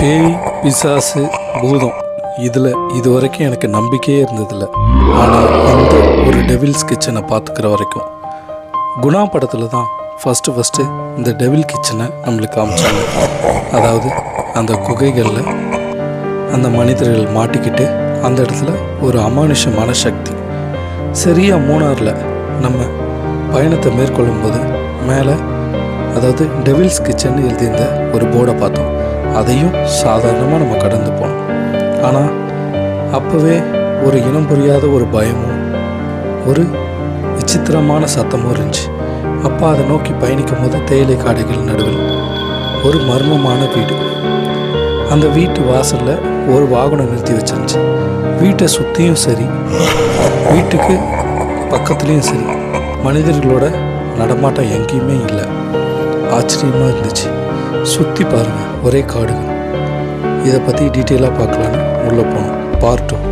பேய், பிசாசு, பூதம் இதில் இது வரைக்கும் எனக்கு நம்பிக்கையே இருந்ததில்லை. ஆனால் இந்த ஒரு டெவில்ஸ் கிச்சனை பார்த்துக்கிற வரைக்கும் குணா படத்தில் தான் ஃபஸ்ட்டு இந்த டெவில் கிச்சனை நம்மளுக்கு காமிச்சாங்க. அதாவது அந்த குகைகளில் அந்த மனிதர்கள் மாட்டிக்கிட்டு அந்த இடத்துல ஒரு அமானுஷமான சக்தி. சரியாக மூணாரில் நம்ம பயணத்தை மேற்கொள்ளும்போது மேலே அதாவது டெவில்ஸ் கிச்சன் எழுதியிருந்த ஒரு போர்டை பார்த்தோம். அதையும் சாதாரணமாக நம்ம கடந்து போனோம். ஆனால் அப்போவே ஒரு இனம் புரியாத ஒரு பயமும் ஒரு விசித்திரமான சத்தமும் இருந்துச்சு. அப்போ அதை நோக்கி பயணிக்கும் போது தேயிலை காடுகள் நடுவில் ஒரு மர்மமான வீடு. அந்த வீட்டு வாசலில் ஒரு வாகனம் நிறுத்தி வச்சிருந்துச்சு. வீட்டை சுற்றியும் சரி, வீட்டுக்கு பக்கத்துலேயும் சரி மனிதர்களோட நடமாட்டம் எங்கேயுமே இல்லை. ஆச்சரியமாக இருந்துச்சு. சுற்றி பாருங்கள், ஒரே காடுகள். இதை பற்றி டீட்டெயிலாக பார்க்கலான்னு உள்ளே போனோம். பார்ட் 2.